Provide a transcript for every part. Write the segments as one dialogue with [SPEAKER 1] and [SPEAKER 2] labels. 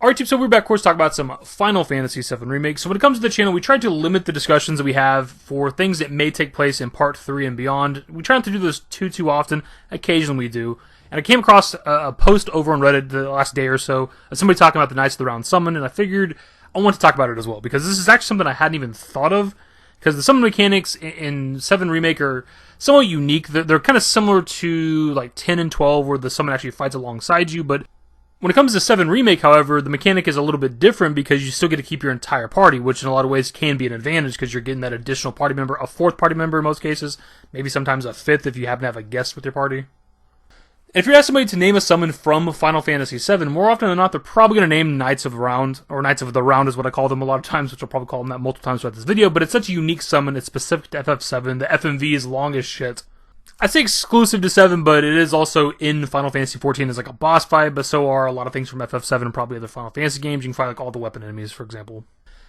[SPEAKER 1] Alright team, so we're back, of course, to talk about some Final Fantasy VII Remake. So when it comes to the channel, we try to limit the discussions that we have for things that may take place in Part 3 and beyond. We try not to do this too often. Occasionally we do. And I came across a post over on Reddit the last day or so of somebody talking about the Knights of the Round Summon, and I figured I want to talk about it as well, because this is actually something I hadn't even thought of, because the summon mechanics in 7 Remake are somewhat unique. They're kind of similar to like 10 and 12, where the summon actually fights alongside you, but when it comes to 7 Remake, however, the mechanic is a little bit different because you still get to keep your entire party, which in a lot of ways can be an advantage because you're getting that additional party member, a 4th party member in most cases, maybe sometimes a 5th if you happen to have a guest with your party. And if you're asking somebody to name a summon from Final Fantasy VII, more often than not, they're probably going to name Knights of the Round, or Knights of the Round is what I call them a lot of times, which I'll probably call them that multiple times throughout this video, but it's such a unique summon, it's specific to FF7, the FMV is long as shit. I say exclusive to 7, but it is also in Final Fantasy XIV as like a boss fight, but so are a lot of things from FF7 and probably other Final Fantasy games. You can find like all the weapon enemies, for example.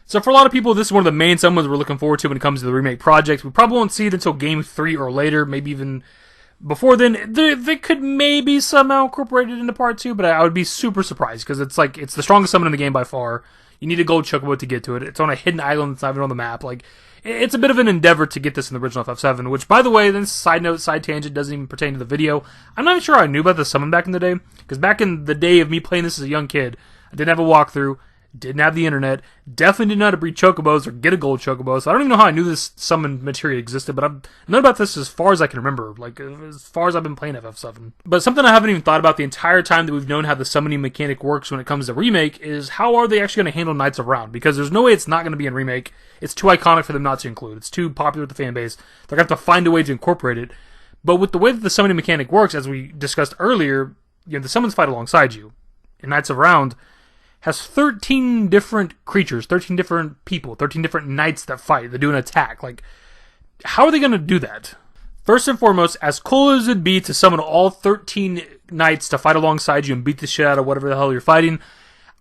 [SPEAKER 1] So for a lot of people, this is one of the main summons we're looking forward to when it comes to the Remake project. We probably won't see it until Game 3 or later, maybe even before then. They could maybe somehow incorporate it into Part 2, but I would be super surprised, because it's the strongest summon in the game by far. You need a gold chocobo to get to it. It's on a hidden island that's not even on the map. Like, it's a bit of an endeavor to get this in the original FF7, which, by the way, then side note, side tangent, doesn't even pertain to the video. I'm not even sure I knew about the summon back in the day, because back in the day of me playing this as a young kid, I didn't have a walkthrough, didn't have the internet, definitely didn't know how to breed chocobos or get a gold chocobo, so I don't even know how I knew this summon material existed, but I've known about this as far as I can remember, like, as far as I've been playing FF7. But something I haven't even thought about the entire time that we've known how the summoning mechanic works when it comes to Remake is how are they actually going to handle Knights of Round? Because there's no way it's not going to be in Remake. It's too iconic for them not to include. It's too popular with the fan base. They're going to have to find a way to incorporate it. But with the way that the summoning mechanic works, as we discussed earlier, the summons fight alongside you. In Knights of Round has 13 different creatures, 13 different people, 13 different knights that fight, that do an attack. Like, how are they going to do that? First and foremost, as cool as it'd be to summon all 13 knights to fight alongside you and beat the shit out of whatever the hell you're fighting,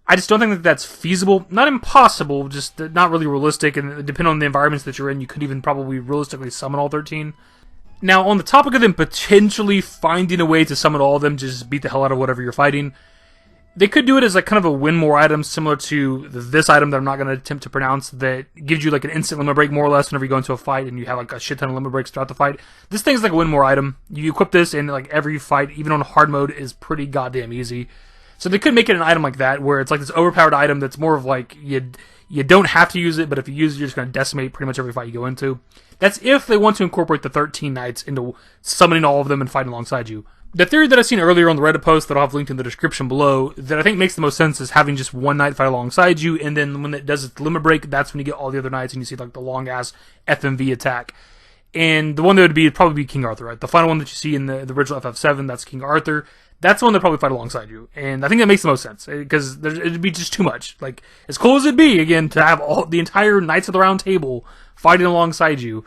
[SPEAKER 1] I just don't think that that's feasible. Not impossible, just not really realistic, and depending on the environments that you're in, you could even probably realistically summon all 13. Now, on the topic of them potentially finding a way to summon all of them, just beat the hell out of whatever you're fighting, they could do it as like kind of a win more item, similar to this item that I'm not going to attempt to pronounce, that gives you like an instant limit break more or less whenever you go into a fight and you have like a shit ton of limit breaks throughout the fight. This thing's like a win more item. You equip this and like every fight, even on hard mode, is pretty goddamn easy. So they could make it an item like that, where it's like this overpowered item that's more of like, you don't have to use it, but if you use it, you're just going to decimate pretty much every fight you go into. That's if they want to incorporate the 13 knights into summoning all of them and fighting alongside you. The theory that I've seen earlier on the Reddit post that I'll have linked in the description below, that I think makes the most sense, is having just one knight fight alongside you, and then when it does its limit break, that's when you get all the other knights and you see like the long-ass FMV attack. And the one that would probably be King Arthur, right? The final one that you see in the original FF7, that's King Arthur. That's the one that probably fight alongside you. And I think that makes the most sense, because it'd be just too much. Like, as cool as it'd be, again, to have all the entire Knights of the Round Table fighting alongside you,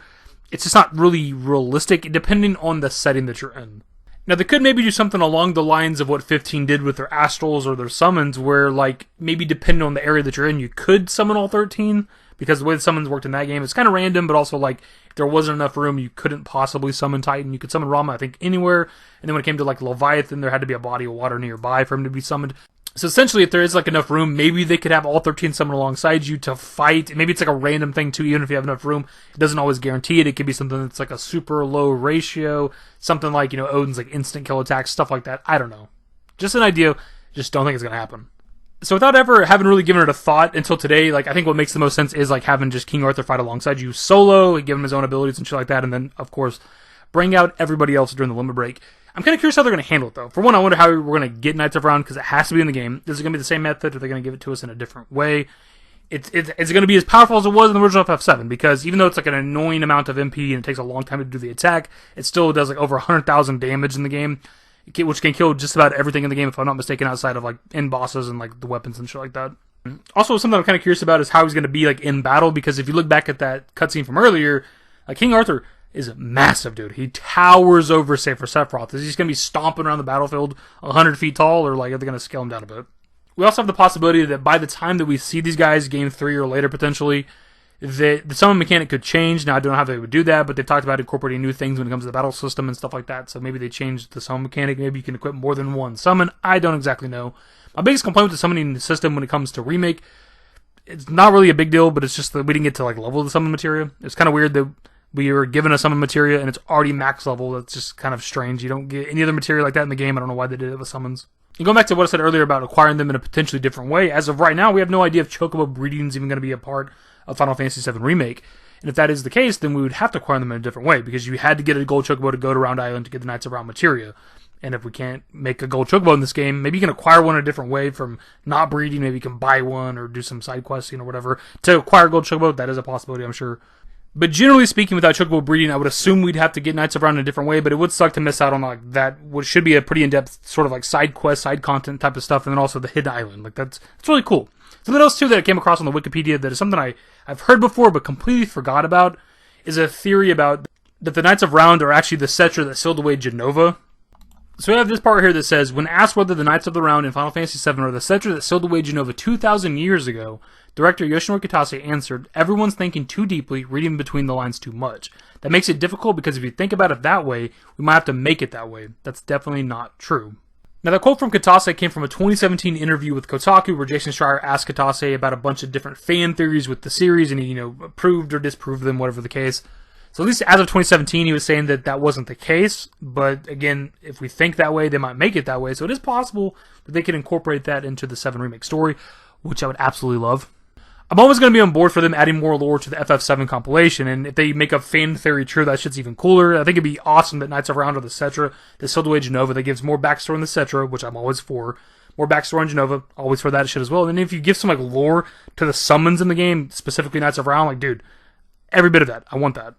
[SPEAKER 1] it's just not really realistic, depending on the setting that you're in. Now, they could maybe do something along the lines of what 15 did with their astrals or their summons, where, like, maybe depending on the area that you're in, you could summon all 13, because the way the summons worked in that game, it's kind of random, but also, like, if there wasn't enough room, you couldn't possibly summon Titan. You could summon Rama, I think, anywhere, and then when it came to, like, Leviathan, there had to be a body of water nearby for him to be summoned. So essentially, if there is like enough room, maybe they could have all 13 summon alongside you to fight. Maybe it's like a random thing too, even if you have enough room. It doesn't always guarantee it. It could be something that's like a super low ratio. Something like, Odin's like instant kill attacks, stuff like that. I don't know. Just an idea. Just don't think it's going to happen. So without ever having really given it a thought until today, like, I think what makes the most sense is like having just King Arthur fight alongside you solo, give him his own abilities and shit like that, and then, of course, bring out everybody else during the limit break. I'm kind of curious how they're going to handle it, though. For one, I wonder how we're going to get Knights of Round, because it has to be in the game. Is it going to be the same method, or are they going to give it to us in a different way? Is it going to be as powerful as it was in the original FF7? Because even though it's like an annoying amount of MP and it takes a long time to do the attack, it still does like over 100,000 damage in the game, which can kill just about everything in the game, if I'm not mistaken, outside of like end bosses and like the weapons and shit like that. Also, something I'm kind of curious about is how he's going to be like in battle, because if you look back at that cutscene from earlier, like King Arthur is massive, dude. He towers over, say, for Sephiroth. Is he just going to be stomping around the battlefield 100 feet tall, or like are they going to scale him down a bit? We also have the possibility that by the time that we see these guys, Game 3 or later potentially, The summon mechanic could change. Now, I don't know how they would do that, but they've talked about incorporating new things when it comes to the battle system and stuff like that. So maybe they changed the summon mechanic. Maybe you can equip more than one summon. I don't exactly know. My biggest complaint with the summoning system when it comes to Remake, it's not really a big deal, but it's just that we didn't get to like level the summon materia. It's kind of weird that we were given a summon materia and it's already max level. That's just kind of strange. You don't get any other materia like that in the game. I don't know why they did it with summons. And going back to what I said earlier about acquiring them in a potentially different way, as of right now, we have no idea if chocobo breeding is even going to be a part of Final Fantasy VII Remake. And if that is the case, then we would have to acquire them in a different way, because you had to get a gold chocobo to go to Round Island to get the Knights of Round materia. And if we can't make a gold chocobo in this game, maybe you can acquire one a different way from not breeding. Maybe you can buy one or do some side questing or whatever to acquire gold chocobo. That is a possibility, I'm sure. But generally speaking, without chocobo breeding, I would assume we'd have to get Knights of Round in a different way, but it would suck to miss out on like that, what should be a pretty in-depth sort of like side quest, side content type of stuff, and then also the hidden island. Like it's really cool. Something else too that I came across on the Wikipedia that is something I've heard before but completely forgot about is a theory about that the Knights of Round are actually the Cetra that sealed away Genova. So we have this part here that says, when asked whether the Knights of the Round in Final Fantasy VII are the Cetra that sealed away Genova 2,000 years ago, director Yoshinori Kitase answered, "Everyone's thinking too deeply, reading between the lines too much. That makes it difficult because if you think about it that way, we might have to make it that way. That's definitely not true." Now, that quote from Kitase came from a 2017 interview with Kotaku where Jason Schreier asked Kitase about a bunch of different fan theories with the series, and he, approved or disproved them, whatever the case. So at least as of 2017, he was saying that that wasn't the case. But again, if we think that way, they might make it that way. So it is possible that they can incorporate that into the 7 Remake story, which I would absolutely love. I'm always going to be on board for them adding more lore to the FF7 compilation, and if they make a fan theory true, that shit's even cooler. I think it'd be awesome that Knights of Round are the Cetra that sealed away Genova. That gives more backstory in the Cetra, which I'm always for. More backstory on Genova, always for that shit as well. And then if you give some like lore to the summons in the game, specifically Knights of Round, like dude, every bit of that. I want that.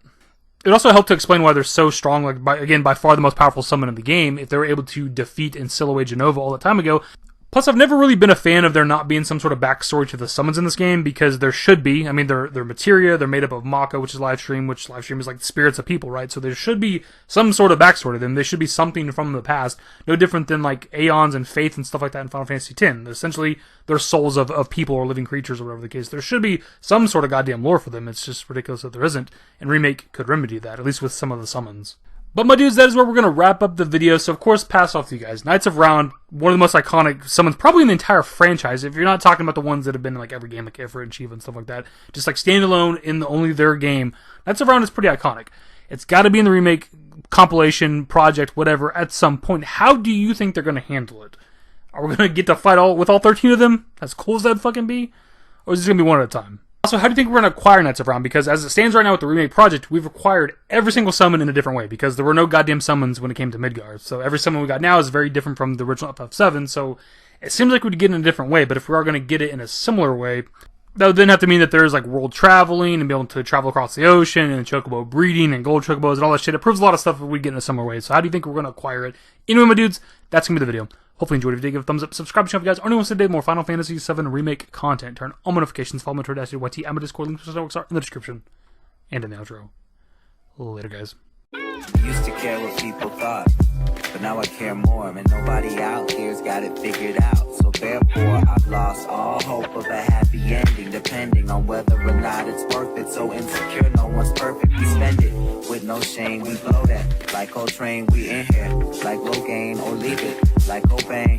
[SPEAKER 1] It also helped to explain why they're so strong, like by far the most powerful summon in the game, if they were able to defeat and seal away Genova all that time ago. Plus, I've never really been a fan of there not being some sort of backstory to the summons in this game, because there should be. I mean, they're materia, they're made up of Maka, which is Livestream, which Livestream is like the spirits of people, right? So there should be some sort of backstory to them. There should be something from the past, no different than like Aeons and Faith and stuff like that in Final Fantasy X. Essentially, they're souls of people or living creatures or whatever the case. There should be some sort of goddamn lore for them. It's just ridiculous that there isn't, and Remake could remedy that, at least with some of the summons. But my dudes, that is where we're going to wrap up the video. So, of course, pass off to you guys. Knights of Round, one of the most iconic summons, probably in the entire franchise. If you're not talking about the ones that have been in like every game, like Ifrit and Shiva and stuff like that. Just like standalone in only their game. Knights of Round is pretty iconic. It's got to be in the Remake compilation, project, whatever, at some point. How do you think they're going to handle it? Are we going to get to fight with all 13 of them? As cool as that'd fucking be? Or is this going to be one at a time? Also, how do you think we're going to acquire Knights of Round? Because as it stands right now with the Remake project, we've acquired every single summon in a different way, because there were no goddamn summons when it came to Midgard. So every summon we got now is very different from the original FF7, so it seems like we'd get it in a different way, but if we are going to get it in a similar way, that would then have to mean that there's like world traveling and be able to travel across the ocean and chocobo breeding and gold chocobos and all that shit. It proves a lot of stuff if we get in a similar way. So how do you think we're going to acquire it? Anyway, my dudes, that's going to be the video. Hopefully you enjoyed it. If you did, give it a thumbs up, subscribe to the channel if you guys are anyone today more Final Fantasy VII Remake content. Turn on notifications, follow me on Twitter, YT, and my Discord, links to the networks are in the description and in the outro. Later, guys.
[SPEAKER 2] Used to care what people thought, but now I care more, and nobody out here's got it figured out. So therefore, I've lost all hope of a happy ending, depending on whether or not it's worth it. So insecure, no one's perfect. We spend it with no shame. We blow that like Coltrane. We in here like Logain, or leave it like Cobain.